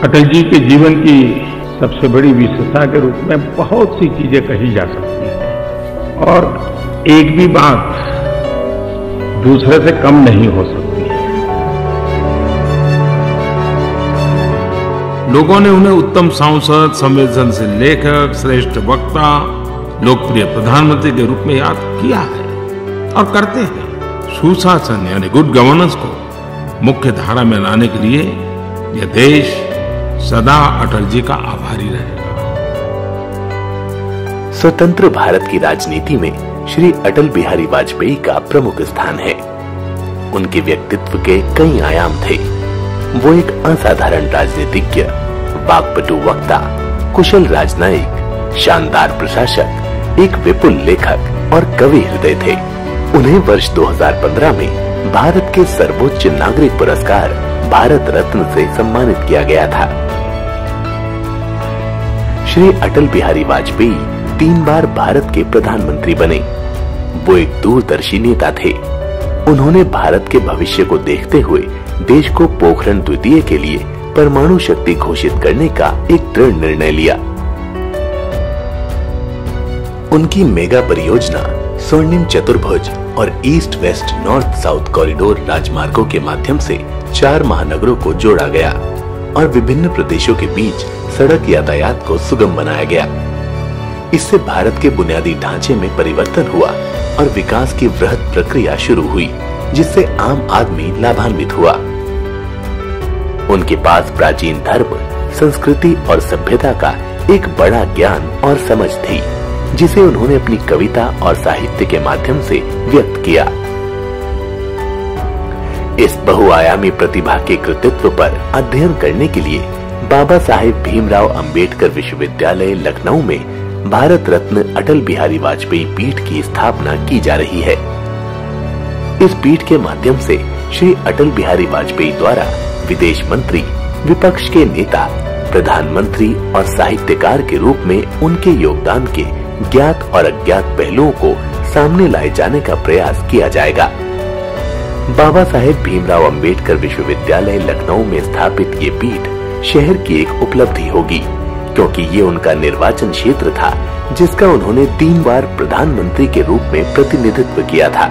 अटल जी के जीवन की सबसे बड़ी विशेषता के रूप में बहुत सी चीजें कही जा सकती हैं और एक भी बात दूसरे से कम नहीं हो सकती है। लोगों ने उन्हें उत्तम सांसद, संवेदनशील लेखक, श्रेष्ठ वक्ता, लोकप्रिय प्रधानमंत्री के रूप में याद किया है और करते हैं। सुशासन यानी गुड गवर्नेंस को मुख्य धारा में लाने के लिए यह देश सदा अटल जी का आभारी रहेगा। स्वतंत्र भारत की राजनीति में श्री अटल बिहारी वाजपेयी का प्रमुख स्थान है। उनके व्यक्तित्व के कई आयाम थे। वो एक असाधारण राजनीतिज्ञ, वाक्पटु वक्ता, कुशल राजनयिक, शानदार प्रशासक, एक विपुल लेखक और कवि हृदय थे। उन्हें वर्ष 2015 में भारत के सर्वोच्च नागरिक पुरस्कार भारत रत्न से सम्मानित किया गया था। श्री अटल बिहारी वाजपेयी 3 बार भारत के प्रधानमंत्री बने। वो एक दूरदर्शी नेता थे। उन्होंने भारत के भविष्य को देखते हुए देश को पोखरण द्वितीय के लिए परमाणु शक्ति घोषित करने का एक दृढ़ निर्णय लिया। उनकी मेगा परियोजना स्वर्णिम चतुर्भुज और east west north south corridor राजमार्गों के माध्यम से 4 महानगरों को जोड़ा गया और विभिन्न प्रदेशों के बीच सड़क यातायात को सुगम बनाया गया। इससे भारत के बुनियादी ढांचे में परिवर्तन हुआ और विकास की वृहद प्रक्रिया शुरू हुई, जिससे आम आदमी लाभान्वित हुआ। उनके पास प्राचीन धर्म, संस्कृति और सभ्यता का एक बड़ा ज्ञान और समझ थी, जिसे उन्होंने अपनी कविता और साहित्य के माध्यम से व्यक्त किया। इस बहुआयामी प्रतिभा के कृतित्व पर अध्ययन करने के लिए बाबा साहेब भीमराव अंबेडकर विश्वविद्यालय लखनऊ में भारत रत्न अटल बिहारी वाजपेयी पीठ की स्थापना की जा रही है। इस पीठ के माध्यम से श्री अटल बिहारी वाजपेयी द्वारा विदेश मंत्री, विपक्ष के नेता, प्रधानमंत्री और साहित्यकार के रूप में उनके योगदान के ज्ञात और अज्ञात पहलुओं को सामने लाए जाने का प्रयास किया जाएगा। बाबा साहेब भीमराव अंबेडकर विश्वविद्यालय लखनऊ में स्थापित ये पीठ शहर की एक उपलब्धि होगी, क्योंकि ये उनका निर्वाचन क्षेत्र था, जिसका उन्होंने 3 बार प्रधानमंत्री के रूप में प्रतिनिधित्व किया था।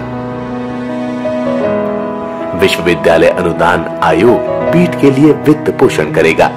विश्वविद्यालय अनुदान आयोग पीठ के लिए वित्त पोषण करेगा।